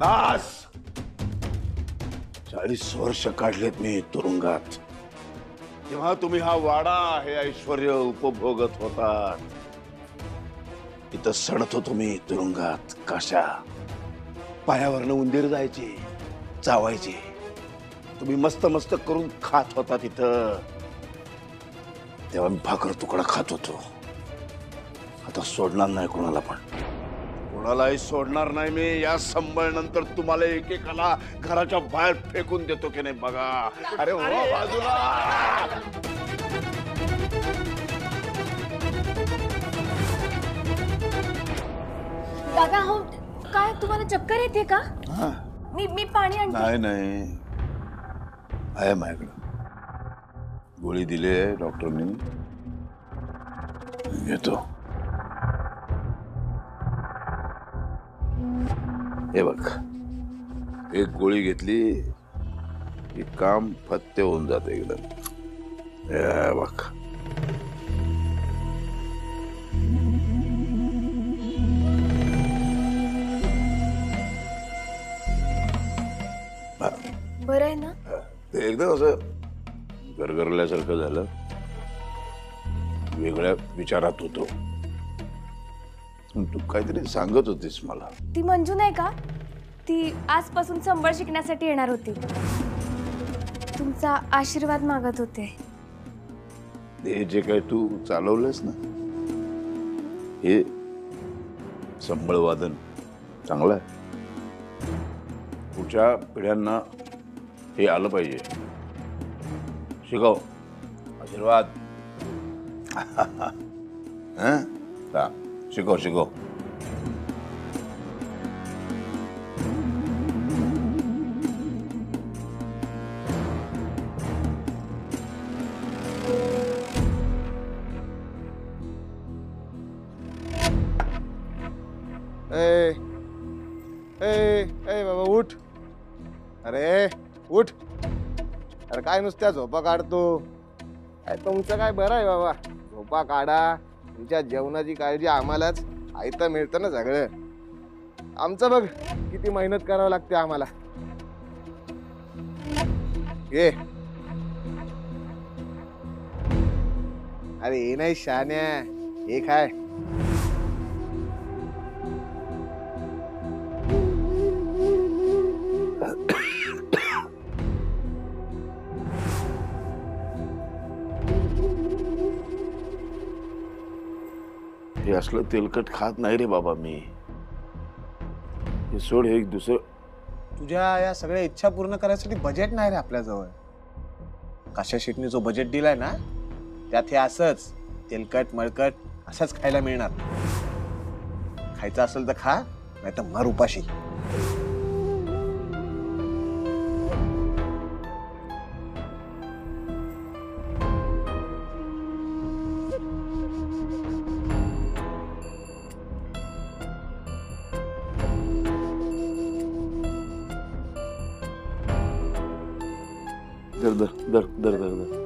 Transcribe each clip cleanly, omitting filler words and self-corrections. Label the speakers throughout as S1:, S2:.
S1: बस 40 वर्ष काढलेत मी तुरुंगात. तेव्हा तुम्ही हा वाडा हे ऐश्वर उपभोगत होता. इथं सडत होतो मी तुरुंगात. कशा पायावरनं उंदीर जायचे, चावायचे. तुम्ही मस्त मस्त करून खात होता तिथं. तेव्हा मी भाकर तुकडा खात होतो. आता सोडणार नाही कोणाला पण. कोणालाही सोडणार नाही मी. या संबळ नंतर तुम्हाला एकेकाला घराच्या बाहेर फेकून देतो की नाही बघा. अरे हो बाजूला.
S2: दादा हो काय तुम्हाला चक्कर येते का? मी पाणी आणते.
S1: नाही नाही आहे माझ्याकडं. गोळी दिली आहे डॉक्टरनी. घेतो. हे बघ एक गोळी घेतली की काम फत्ते होऊन जाते एकदम. हे बघ
S2: बरं आहे ना?
S1: ते एकदम असं गरगरल्यासारखं झालं. वेगळ्या विचारात होतो. तू काहीतरी सांगत होतीस मला.
S2: ती मंजू नाही का? ती आजपासून संबळ शिकण्यासाठी येणार होती. तुमचा आशीर्वाद मागत होते.
S1: हे जे काही तू चालवलंस ना हे संबळ वादन चांगलं आहे. पुढच्या पिढ्यांना हे आलं पाहिजे. शिकव. आशीर्वाद. शिकव शिकव.
S3: ए ए ए बाबा उठ. अरे उठ. अरे काय नुसत्या झोपा काढतो. काय तुमचं काय बरं आहे बाबा. झोपा काढा. तुमच्या जेवणाची काळजी आम्हालाच. आयतं मिळतं ना सगळं. आमचं बघ किती मेहनत करावं लागते आम्हाला. ये अरे हे नाही शान्या. हे काय
S1: हे असलं तेलकट खात नाही रे बाबा मी. हे सोड. हे एक दुसरं.
S3: तुझ्या या सगळ्या इच्छा पूर्ण करायसाठी बजेट नाही रे आपल्याजवळ. काशा शेटने जो बजेट दिलाय ना त्यात हे असंच तेलकट मळकट असंच खायला मिळणार. खायचं असेल तर खा नाही तर मर उपाशी.
S1: दर दर दर दर दर दर.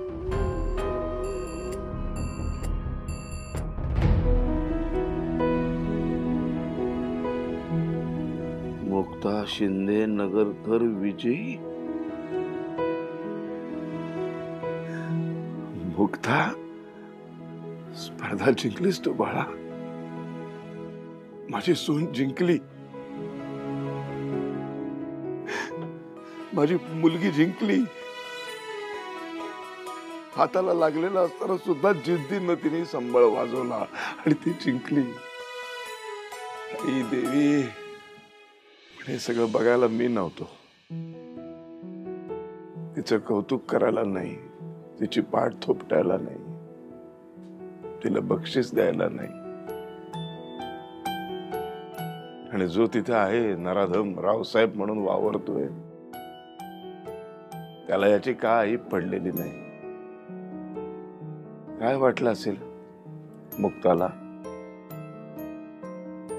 S1: मुक्ता शिंदे नगरकर विजयी. मुक्ता स्पर्धा जिंकलीस तू बाळा. माझी सून जिंकली. माझी मुलगी जिंकली. हाताला लागलेला असताना सुद्धा जिद्दीनं तिने संबळ वाजवला आणि ती जिंकली. आई देवी. हे सगळं बघायला मी नव्हतो. तिचं कौतुक करायला नाही. तिची पाठ थोपटायला नाही. तिला बक्षीस द्यायला नाही. आणि जो तिथे आहे नराधम रावसाहेब म्हणून वावरतोय त्याला याची काही पडलेली नाही. काय वाटलं असेल मुक्ताला.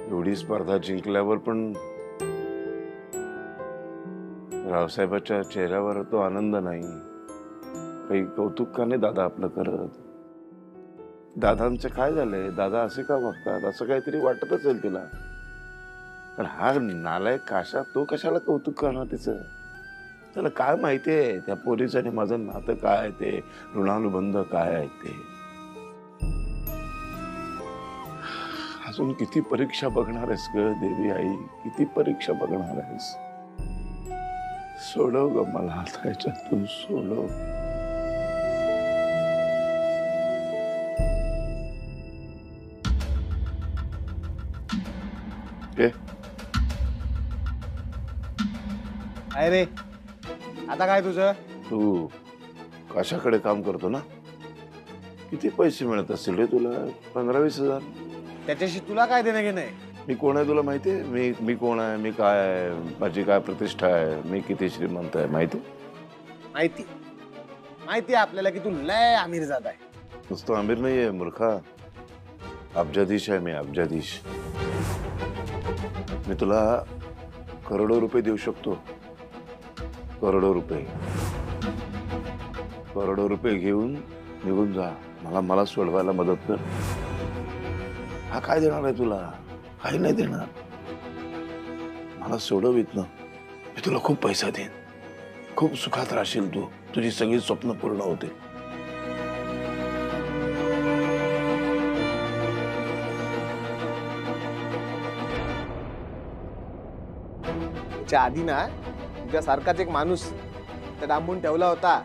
S1: एवढी स्पर्धा जिंकल्यावर पण रावसाहेबाच्या चेहऱ्यावर तो आनंद नाही. काही कौतुक का नाही दादा आपलं करत. दादांचं काय झालंय. दादा असे का वागतात असं काहीतरी वाटत असेल तिला. पण हा नालायक काशा तो कशाला कौतुक करणार तिचं? त्याला काय माहितीये त्या पोरीचं आणि माझं नातं काय आहे, ते ऋणानुबंध काय आहे ते. अजून किती परीक्षा बघणार आहेस ग देवी आई, किती परीक्षा बघणार आहेस? सोडव ग मला आता याच्यातून, सोडव.
S3: काय रे आता काय तुझं?
S1: तू कशाकडे काम करतो ना? किती पैसे मिळत असतील रे तुला? 15-20 हजार.
S3: त्याच्याशी तुला काय देणं घेणं आहे?
S1: मी कोण आहे तुला माहितीये? मी कोण आहे, मी काय आहे, माझी काय प्रतिष्ठा आहे, मी किती श्रीमंत आहे माहिती?
S3: माहिती माहिती आहे आपल्याला की तू लय आमिर जात आहे.
S1: नुसतं आमिर नाहीये मूर्खा, अब्जाधीश आहे मी, अब्जाधीश. मी तुला करोडो रुपये देऊ शकतो, करोडो रुपये. करोडो रुपये घेऊन निघून जा, मला सोडवायला मदत कर. हा काय देणार आहे तुला? काही नाही देणार. मला सोडव इथनं, मी तुला खूप पैसा देईन, खूप सुखात राहशील तू, तुझी सगळी स्वप्न पूर्ण होते.
S3: त्याच्या आधी ना तुझ्यासारखाच एक माणूस त्या डांबून ठेवला होता,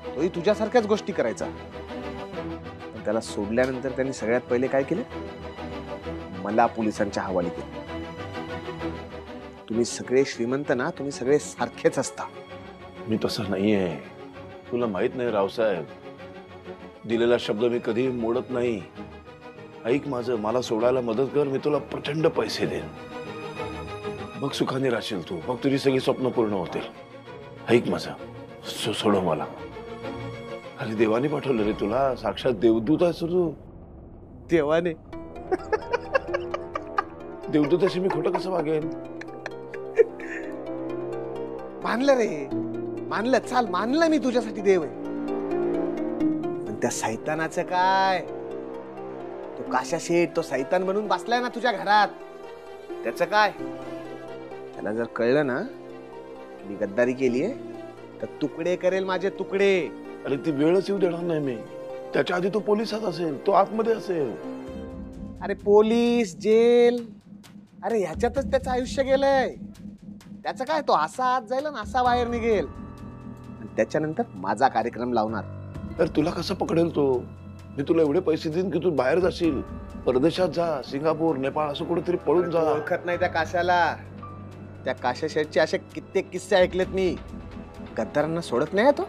S3: तोही तुझ्यासारख्याच गोष्टी करायचा. पण त्याला सोडल्यानंतर त्यांनी सगळ्यात पहिले काय केलं? मला पोलिसांच्या हवाली केलं. तुम्ही सगळे श्रीमंत ना, तुम्ही सगळे सारखेच असता.
S1: मी तसं नाहीये, तुला माहित नाही रावसाहेब. दिलेला शब्द मी कधी मोडत नाही. ऐक माझं, मला सोडायला मदत कर, मी तुला प्रचंड पैसे देईन. बघ सुखाने राहशील तू, बघ तुझी सगळी स्वप्न पूर्ण होतील. ऐक माझं, सोडव मला. अरे देवाने पाठवलं रे तुला, साक्षात देवदूत आहेस तू.
S3: देवाने?
S1: देवदूताशी मी खोटं कसं वागेन?
S3: मानलं रे, मानलं, चाल मानलं मी तुझ्यासाठी देव आहे. पण त्या सैतानाचं काय? तो काशा शेठ, तो सैतान म्हणून बसलाय ना तुझ्या घरात, त्याचं काय? त्याला जर कळलं ना मी गद्दारी केलीये तर तुकडे करेल माझे तुकडे.
S1: अरे ती वेळच येऊ देणार नाही मी. त्याच्या आधी तो पोलिसात असेल, तो आतमध्ये असेल.
S3: अरे पोलीस, जेल, अरे ह्याच्यातच त्याचं आयुष्य गेलंय. त्याचं काय? तो असा आत जाईल आणि असा बाहेर निघेल, आणि त्याच्यानंतर माझा कार्यक्रम लावणार.
S1: तर तुला कसं पकडेल तो? मी तुला एवढे पैसे देईन की तू बाहेर जाशील, परदेशात जा, सिंगापूर, नेपाळ, असं कुठेतरी पळून जा.
S3: ओळखत नाही त्या काशाला. त्या काशा शेठचे असे कित्येक किस्से ऐकलेत मी. गद्दारांना सोडत नाही तो.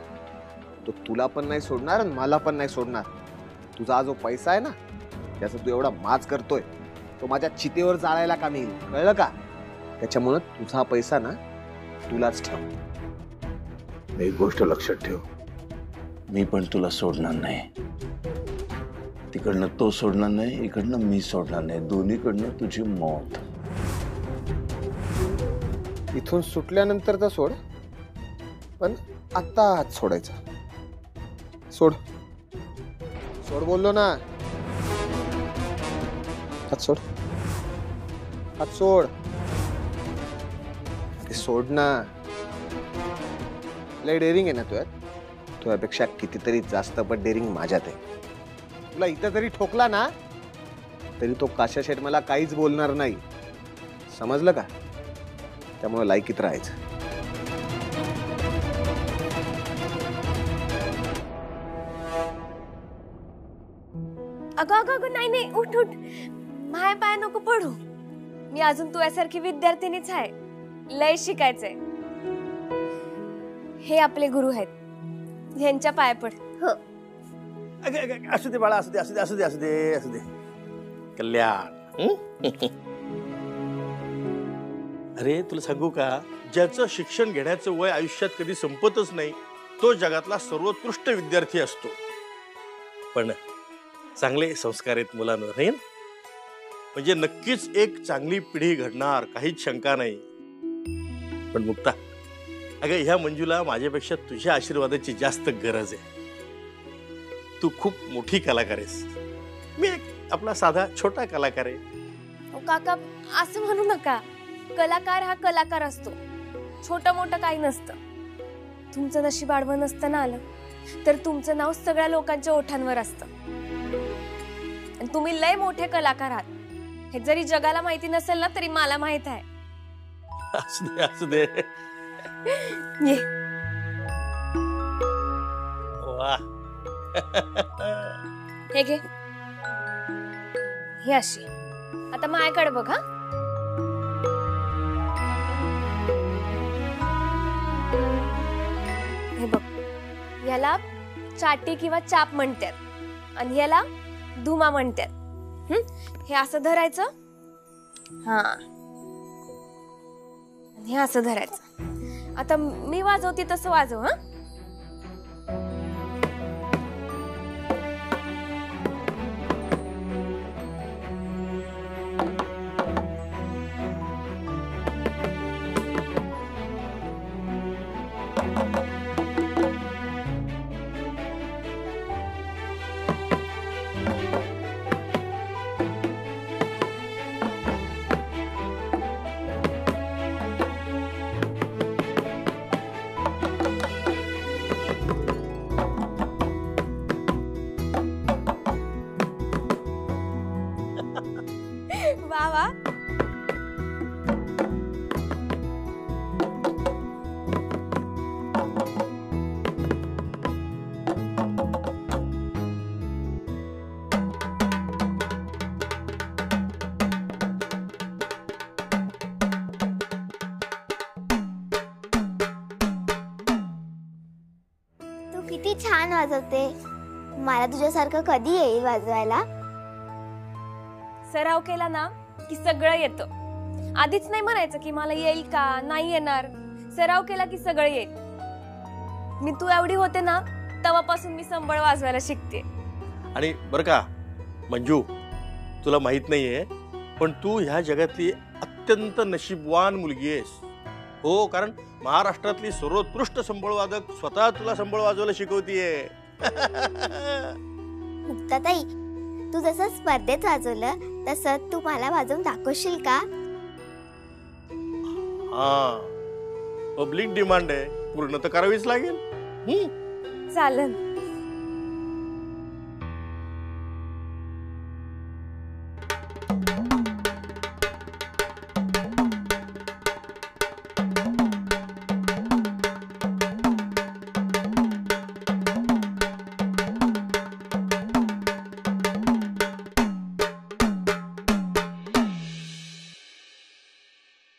S3: तो तुला पण नाही सोडणार आणि मला पण नाही सोडणार. तुझा जो पैसा आहे ना, त्याचा तू एवढा माज करतोय, तो माझ्या चितेवर जाळायला कामी येईल, कळलं का? त्याच्यामुळे तुझा पैसा ना तुलाच ठेव.
S1: एक गोष्ट लक्षात ठेव, मी पण तुला सोडणार नाही. तिकडनं तो सोडणार नाही, इकडनं मी सोडणार नाही. दोन्हीकडनं तुझी मौत.
S3: इथून सुटल्यानंतर तर सोड, पण आता हात सोडायचा. सोड सोड बोललो ना. हात सोड, हात सोड. ते सोड ना. लय डेअरिंग आहे ना तुझ्यात. तुझ्यापेक्षा कितीतरी जास्त पण डेअरिंग माझ्यात आहे. तुला इथं तरी ठोकला ना तरी तो काशा शेठ मला काहीच बोलणार नाही, समजलं का? त्यामुळे लायकीत राहायचं.
S2: अगं अगं अगं, नाही नाही, उठ उठ. माय पाय नको पडू. मी अजून तुझ्यासारखी विद्यार्थिनीच आहे. लय शिकायचंय. हे आपले गुरु आहेत, ह्यांच्या पाय पड. हो.
S4: असू दे बाळा, असू दे, असू दे, असू दे, असू दे, असू दे. कल्याण. अरे तुला सांगू का, ज्याचं शिक्षण घेण्याचं वय आयुष्यात कधी संपतच नाही, तो जगातला सर्वोत्कृष्ट विद्यार्थी असतो. पण चांगले संस्कार आहेत मुलांवर, नाही? म्हणजे नक्कीच एक चांगली पिढी घडणार, काहीच शंका नाही. पण मुक्ता, अगं ह्या मंजूला माझ्यापेक्षा तुझ्या आशीर्वादाची जास्त गरज आहे. तू खूप मोठी कलाकार आहेस, मी एक आपला साधा छोटा कलाकार आहे.
S2: काका असं म्हणू नका. कलाकार हा कलाकार असतो, छोटं मोठं काही नसतं. तुमचं नशीब आडवं नसताना आलं तर तुमचं नाव सगळ्या लोकांच्या ओठांवर असतं. आणि तुम्ही लय मोठे कलाकार आहात हे जरी जगाला माहिती नसेल ना तरी मला माहित आहे.
S4: असू दे
S2: ये
S4: वा.
S2: हे घे, ही अशी. आता माझ्याकडे बघ. हा हे बघ, याला चाटी किंवा चाप म्हणतात आणि याला धुमा म्हणतात. हे असं धरायचं, हा, हे असं धरायचं. आता मी वाजवते तसं वाजव. हा वा वा.
S5: तू किती छान वाजवते. मला तुझ्यासारखं कधी येईल वाजवायला?
S2: सराव केला ना की सगळं येतं. आधीच नाही म्हणायचं की मला येईल का नाही येणार. सराव केला की सगळं येईल. मी तू एवढी होते ना तेव्हापासून मी संबळ वाजवायला शिकते.
S4: आणि बर का मंजू, तुला माहित नाहीये पण तू ह्या जगातली अत्यंत नशीबवान मुलगी आहेस. हो, कारण महाराष्ट्रातली सर्वोत्कृष्ट संबळवादक स्वतः तुला संबळ वाजवायला शिकवतीये.
S5: मुक्ताताई, तू जसं स्पर्धेत वाजवलं तसं तू मला वाजवून दाखवशील का?
S4: हा, पब्लिक डिमांड आहे, पूर्ण तर करावीच लागेल.
S2: चालन.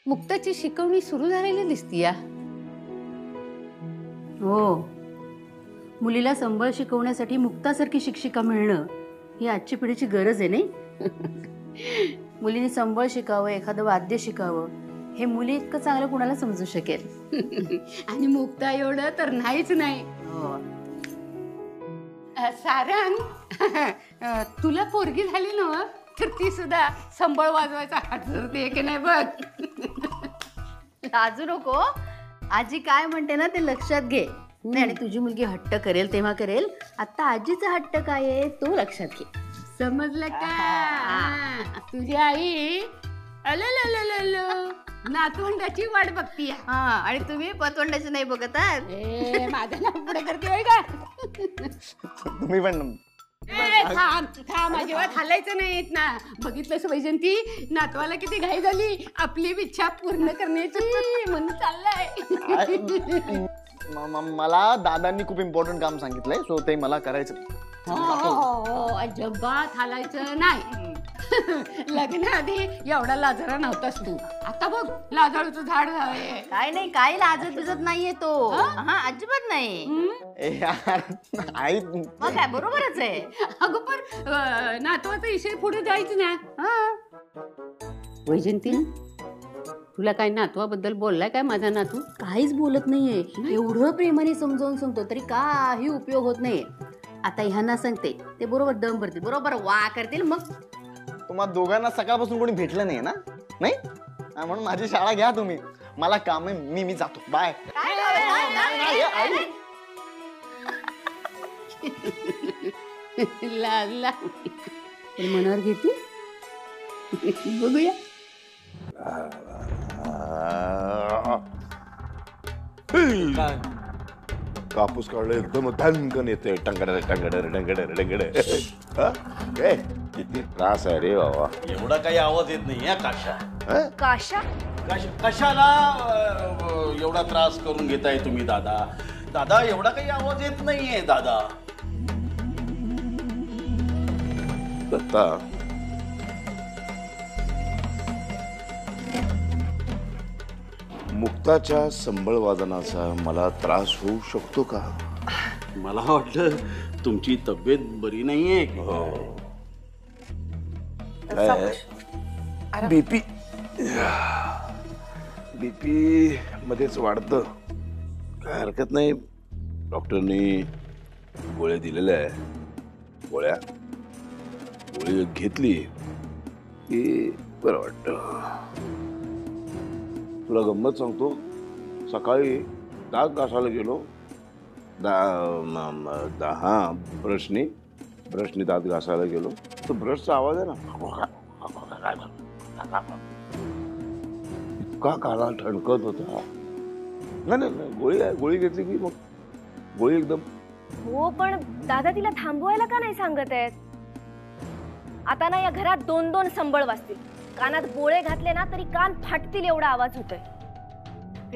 S6: मुक्ताची शिकवणी सुरू झालेली दिसतीया.
S7: हो, मुलीला संबळ शिकवण्यासाठी मुक्तासारखी शिक्षिका मिळणं ही आजची पिढीची गरज आहे नाही. मुलीने संबळ शिकावं, एखादं वाद्य शिकावं हे मुली इतकं चांगलं कुणाला समजू शकेल.
S6: आणि मुक्ता एवढं तर नाहीच नाही.
S7: हो.
S6: सारंग, तुला पोरगी झाली ना तर ती सुद्धा संबळ वाजवायचा हात धरते की नाही बघ.
S7: लाजू नको. आजी काय म्हणते ना ते लक्षात घे. नाही, आणि तुझी मुलगी हट्ट करेल तेव्हा करेल. आता आजीचा हट्ट काय आहे तो लक्षात घे.
S6: समजलं का? तुझी आई नातवंडाची वाट बघतीय.
S7: हा, आणि तुम्ही पतवंडाची नाही बघत आहात.
S6: माझं नाव पुढे करते होय का?
S3: तुम्ही पण
S6: थांब, अजिबात हालायचं नाहीत ना. बघितलंस वैजंती, नातवाला किती घाई झाली आपली इच्छा पूर्ण करण्याची म्हणून चाललाय.
S3: मला दादांनी खूप इम्पॉर्टंट काम सांगितलंय, सो ते मला करायचं.
S6: अजिबात हालायचं नाही. लग्नाआधी एवढा लाजरा नव्हतास तू. आता बघ लाजाळूचं झाड आहे.
S7: काय नाही, काय लाजत बिजत नाहीये तो. हा, अजिबात नाही.
S3: आई
S7: मग काय, बरोबरच आहे.
S6: अगं पण नातवाचा इशे पुढे जायचं ना. वैजंती, तुला काय नातवाबद्दल बोललाय काय माझा नातू?
S7: काहीच बोलत नाहीये. एवढं प्रेमाने समजावून सांगतो तरी काही उपयोग होत नाहीये. आता ह्यांना सांगते ते बरोबर दम भरतील, बरोबर वा करतील. मग
S3: तुम्हाला दोघांना सकाळपासून कोणी भेटलं नाही ना? नाही, म्हणून माझी शाळा घ्या तुम्ही. मला काम आहे, मी जातो. बाय.
S6: लाजला मनावर घेते. बघूया.
S1: कापूस काढलं एकदम धनकन येते टंगडर टंगडर टंगडर टंगडर किती त्रास आहे रे बाबा.
S4: एवढा काही आवाज येत नाही या काशा.
S2: काशा
S4: कशाला एवढा त्रास करून घेताय तुम्ही दादा? दादा एवढा काही आवाज येत नाहीये दादा.
S1: दत्ता, मुक्ताच्या संबळ वादनाचा मला त्रास होऊ शकतो का?
S4: मला वाटलं तुमची तब्येत बरी नाहीये.
S1: बीपी बीपी मध्येच वाढतं. काय हरकत नाही, डॉक्टरनी गोळ्या दिलेल्या आहे. गोळी घेतली की बरं वाटतं. तुला गंमत सांगतो, सकाळी दात घासायला गेलो, ब्रशनी दात घासायला गेलो तर ब्रशचा आवाज आहे ना, इतका काला ठणकत होता. नाही, गोळी घेतली की मग गोळी एकदम.
S2: हो, पण दादा तिला थांबवायला का नाही सांगत आहेत? आता ना या घरात 2-2 संबळ वाजतील. कानात बोळे घातले ना तरी कान फाटतील एवढा आवाज होतोय.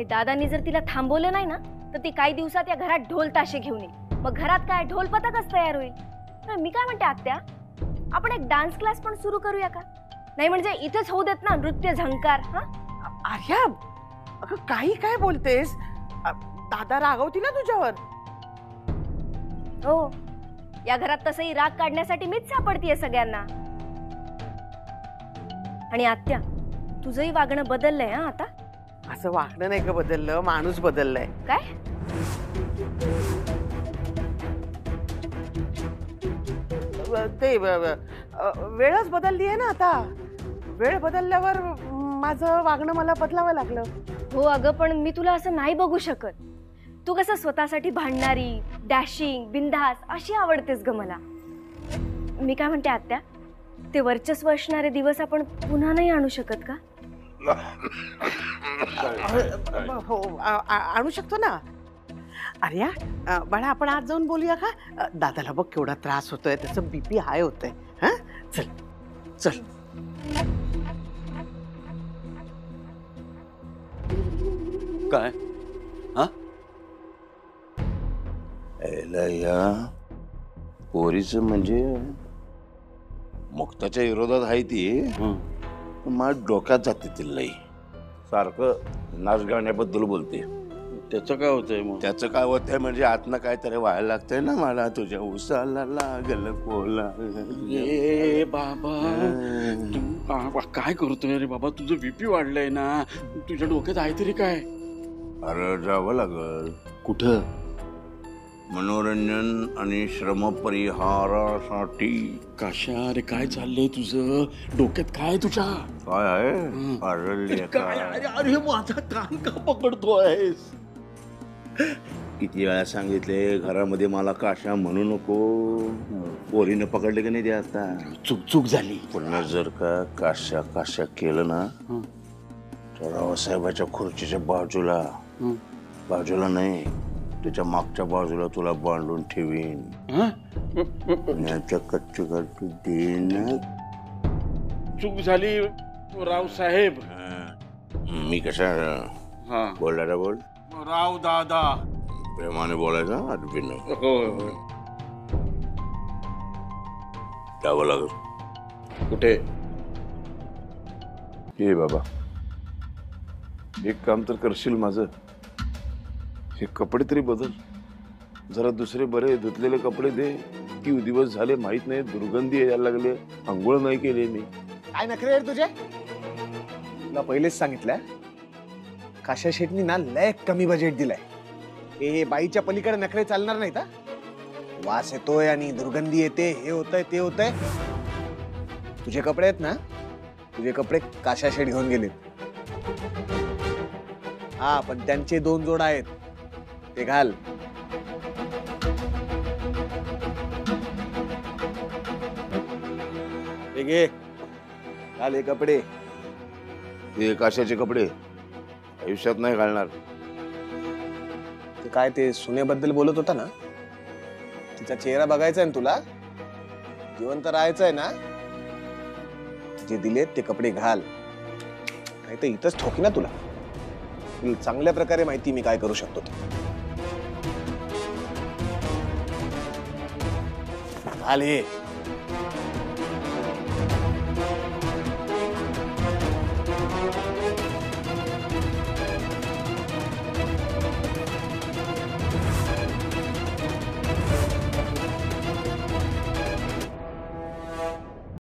S2: दादांनी जर तिला थांबवलं नाही ना तर ती काही दिवसात या घरात ढोल ताशे घेऊन येईल. मग घरात काय ढोल पथकच तयार होईल. तर मी काय म्हणते आत्या, आपण एक डान्स क्लास पण सुरू करूया का? नाही म्हणजे इथेच होऊ देत ना नृत्य झंकार.
S8: आर्या, अगं काही काय बोलतेस? दादा रागवती ना तुझ्यावर.
S2: हो, या घरात तसंही राग काढण्यासाठी मीच सापडतीये सगळ्यांना. आणि आत्या, तुझंही वागणं बदललंय हा आता.
S8: असं वागणं नाही का बदललं, माणूस बदललाय.
S2: काय?
S8: ते वेळच बदलली आहे ना आता. वेळ बदलल्यावर माझं वागणं मला बदलावं लागलं.
S2: हो अगं, पण मी तुला असं नाही बघू शकत. तू कसं स्वतःसाठी भांडणारी, डॅशिंग, बिंदास अशी आवडतेस ग मला. मी काय म्हणते आत्या, ते वर्चस्व असणारे दिवस आपण पुन्हा नाही आणू शकत का?
S8: हो, आणू शकतो ना. आर्या, बाळा आपण आज जाऊन बोलूया का? दादाला बघ केवढा त्रास होतोय, त्याचं बीपी हाय होतंय. हा, चल चल.
S1: काय या पोरीच म्हणजे मुक्ताच्या विरोधात आहे ती. माझ्या डोक्यात जाते ती लई. सारखं नाच गाण्याबद्दल बोलते.
S4: त्याचं काय होतंय मग?
S1: त्याचं काय होतंय म्हणजे आतनं काहीतरी व्हायला लागतंय ना मला. तुझ्या उसाला लागल कोला.
S9: ए बाबा, तू काय करतोय रे बाबा? तुझं बीपी वाढलंय ना, तुझ्या डोक्यात आहे तरी काय?
S1: अरे जावं लागल.
S9: कुठं?
S1: मनोरंजन आणि श्रम परिहारासाठी.
S9: काशा, अरे काय चाललंय तुझं? डोक्यात काय तुझ्या?
S1: काय आहे?
S9: अरे माझा कान का पकडतोयस?
S1: किती वेळा सांगितले घरामध्ये मला काशा म्हणू नको. पोरीनं पकडले की नाही ते आता?
S9: चूक झाली.
S1: पुन्हा जर का काशा काशा केलं ना तर रावसाहेबाच्या खुर्चीच्या बाजूला नाही, त्याच्या मागच्या बाजूला तुला बांधून ठेवीन. देन.
S9: चूक झाली रावसाहेब.
S1: मी कशा बोलला बोल.
S9: राव दादा.
S1: प्रेमाने बोलायचं अडविन.
S9: हो,
S1: जावं लागल.
S9: कुठे?
S1: हे बाबा, एक काम तर करशील माझं? हे कपडे तरी बदल. जरा दुसरे बरे धुतलेले कपडे दे. किती दिवस झाले माहित नाही, दुर्गंधी यायला लागले. आंघोळ नाही केली मी.
S3: काय नखरे तुझे? तुला पहिलेच सांगितलंय, काशा शेटनी ना लय कमी बजेट दिलाय. हे बाईच्या पलीकडे नखरे चालणार नाहीत. वास येतोय आणि दुर्गंधी येते, हे होतंय ते होतंय. तुझे कपडे आहेत ना, तुझे कपडे काशा शेट घेऊन गेलेत. हा, पण त्यांचे 2 जोड आहेत, ते घाल. घे, घाल हे कपडे.
S1: हे काशाचे कपडे
S3: आयुष्यात नाही घालणार.
S10: ते काय ते सुनेबद्दल बोलत होता ना, तिचा चेहरा बघायचा आहे ना तुला, जिवंत राहायचं आहे ना, जे दिलेत ते कपडे घाल, नाही तर इथंच ठोकी ना तुला. चांगल्या प्रकारे माहिती मी काय करू शकतो ते. घाल हे.